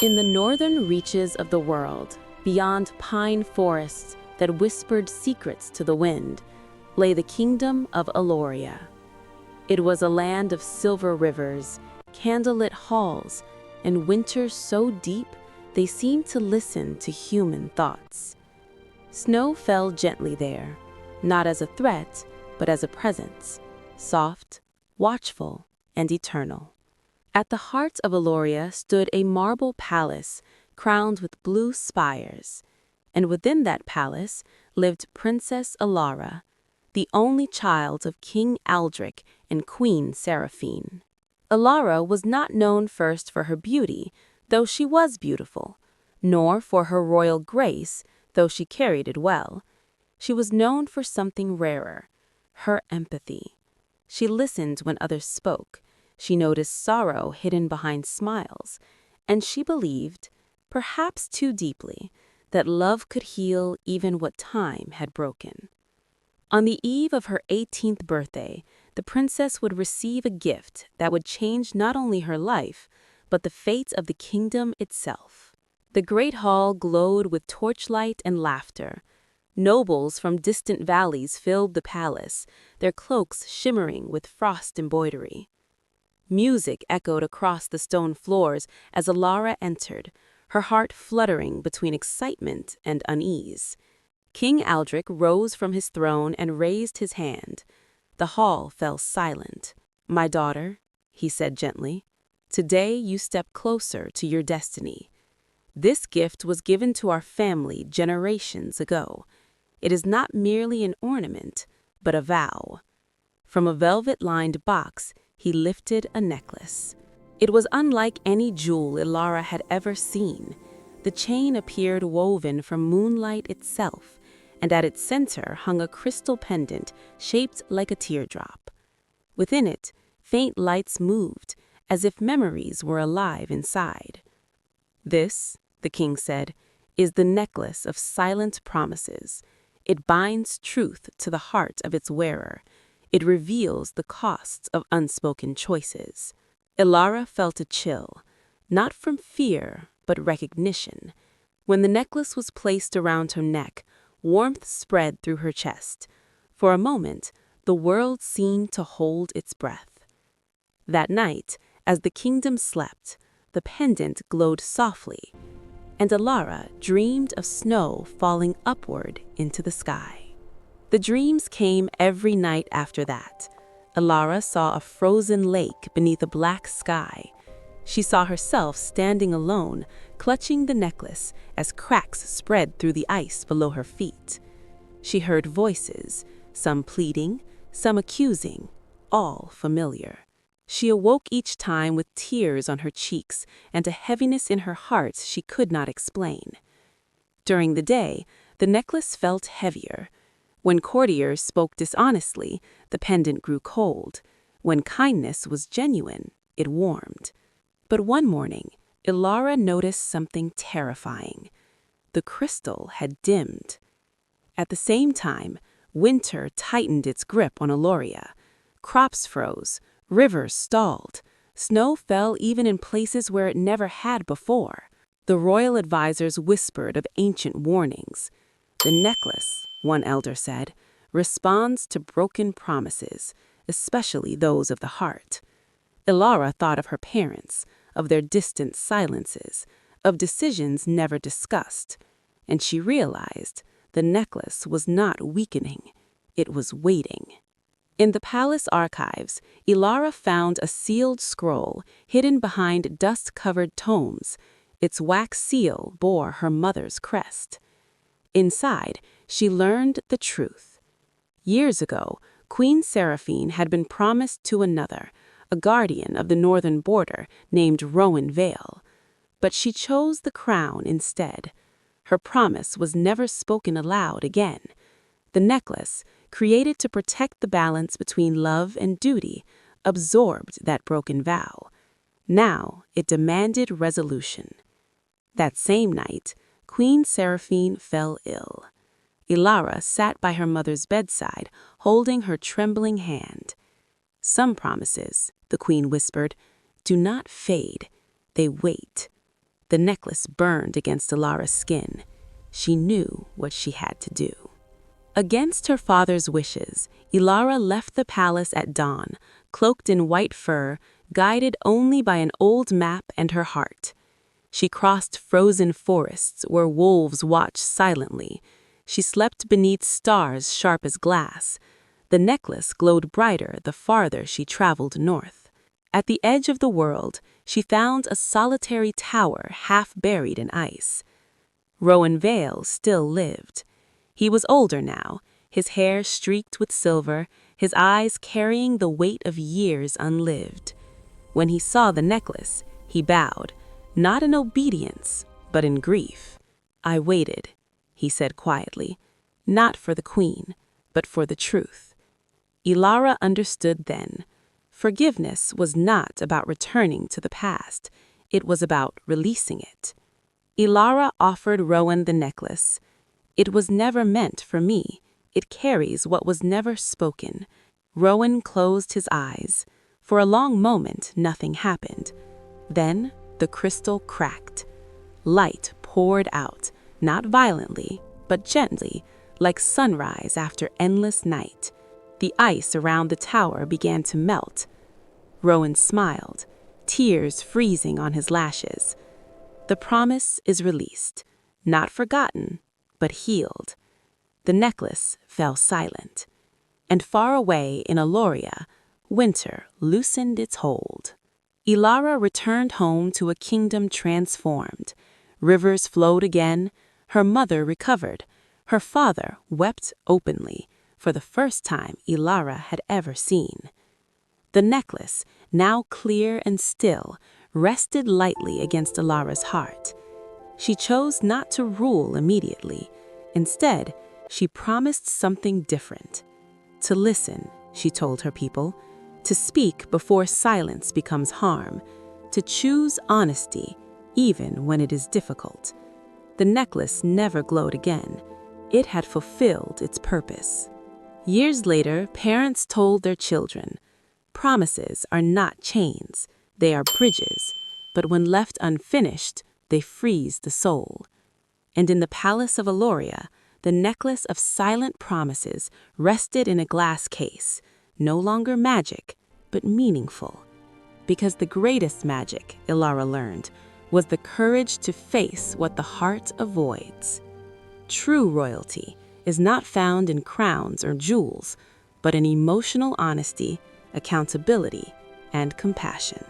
In the northern reaches of the world, beyond pine forests that whispered secrets to the wind, lay the kingdom of Eloria. It was a land of silver rivers, candlelit halls, and winters so deep they seemed to listen to human thoughts. Snow fell gently there, not as a threat, but as a presence, soft, watchful, and eternal. At the heart of Eloria stood a marble palace crowned with blue spires, and within that palace lived Princess Elara, the only child of King Aldric and Queen Seraphine. Elara was not known first for her beauty, though she was beautiful, nor for her royal grace, though she carried it well. She was known for something rarer, her empathy. She listened when others spoke. She noticed sorrow hidden behind smiles, and she believed, perhaps too deeply, that love could heal even what time had broken. On the eve of her 18th birthday, the princess would receive a gift that would change not only her life, but the fate of the kingdom itself. The great hall glowed with torchlight and laughter. Nobles from distant valleys filled the palace, their cloaks shimmering with frost embroidery. Music echoed across the stone floors as Elara entered, her heart fluttering between excitement and unease. King Aldric rose from his throne and raised his hand. The hall fell silent. "My daughter," he said gently, "today you step closer to your destiny. This gift was given to our family generations ago. It is not merely an ornament, but a vow." From a velvet-lined box, he lifted a necklace. It was unlike any jewel Elara had ever seen. The chain appeared woven from moonlight itself, and at its center hung a crystal pendant shaped like a teardrop. Within it, faint lights moved, as if memories were alive inside. "This," the king said, "is the necklace of silent promises. It binds truth to the heart of its wearer. It reveals the costs of unspoken choices." Elara felt a chill, not from fear, but recognition. When the necklace was placed around her neck, warmth spread through her chest. For a moment, the world seemed to hold its breath. That night, as the kingdom slept, the pendant glowed softly, and Elara dreamed of snow falling upward into the sky. The dreams came every night after that. Elara saw a frozen lake beneath a black sky. She saw herself standing alone, clutching the necklace as cracks spread through the ice below her feet. She heard voices, some pleading, some accusing, all familiar. She awoke each time with tears on her cheeks and a heaviness in her heart she could not explain. During the day, the necklace felt heavier. When courtiers spoke dishonestly, the pendant grew cold. When kindness was genuine, it warmed. But one morning, Elara noticed something terrifying. The crystal had dimmed. At the same time, winter tightened its grip on Eloria. Crops froze, rivers stalled. Snow fell even in places where it never had before. The royal advisors whispered of ancient warnings. "The necklace," one elder said, "responds to broken promises, especially those of the heart." Elara thought of her parents, of their distant silences, of decisions never discussed, and she realized the necklace was not weakening, it was waiting. In the palace archives, Elara found a sealed scroll hidden behind dust-covered tomes. Its wax seal bore her mother's crest. Inside, she learned the truth. Years ago, Queen Seraphine had been promised to another, a guardian of the northern border named Rowan Vale. But she chose the crown instead. Her promise was never spoken aloud again. The necklace, created to protect the balance between love and duty, absorbed that broken vow. Now it demanded resolution. That same night, Queen Seraphine fell ill. Elara sat by her mother's bedside, holding her trembling hand. "Some promises," the queen whispered, "do not fade, they wait." The necklace burned against Ilara's skin. She knew what she had to do. Against her father's wishes, Ilara left the palace at dawn, cloaked in white fur, guided only by an old map and her heart. She crossed frozen forests where wolves watched silently. She slept beneath stars sharp as glass. The necklace glowed brighter the farther she traveled north. At the edge of the world, she found a solitary tower half buried in ice. Rowan Vale still lived. He was older now, his hair streaked with silver, his eyes carrying the weight of years unlived. When he saw the necklace, he bowed, not in obedience, but in grief. "I waited," he said quietly, "not for the queen, but for the truth." Ilara understood then. Forgiveness was not about returning to the past. It was about releasing it. Ilara offered Rowan the necklace. "It was never meant for me. It carries what was never spoken." Rowan closed his eyes. For a long moment, nothing happened. Then the crystal cracked. Light poured out, not violently, but gently, like sunrise after endless night. The ice around the tower began to melt. Rowan smiled, tears freezing on his lashes. The promise is released, not forgotten, but healed. The necklace fell silent, and far away in Aloria, winter loosened its hold. Ilara returned home to a kingdom transformed. Rivers flowed again, her mother recovered, her father wept openly, for the first time Ilara had ever seen. The necklace, now clear and still, rested lightly against Ilara's heart. She chose not to rule immediately. Instead, she promised something different. To listen, she told her people, to speak before silence becomes harm, to choose honesty, even when it is difficult. The necklace never glowed again. It had fulfilled its purpose. Years later, parents told their children, "Promises are not chains, they are bridges, but when left unfinished, they freeze the soul." And in the palace of Aloria, the necklace of silent promises rested in a glass case, no longer magic, but meaningful. Because the greatest magic, Ilara learned, was the courage to face what the heart avoids. True royalty is not found in crowns or jewels, but in emotional honesty, accountability, and compassion.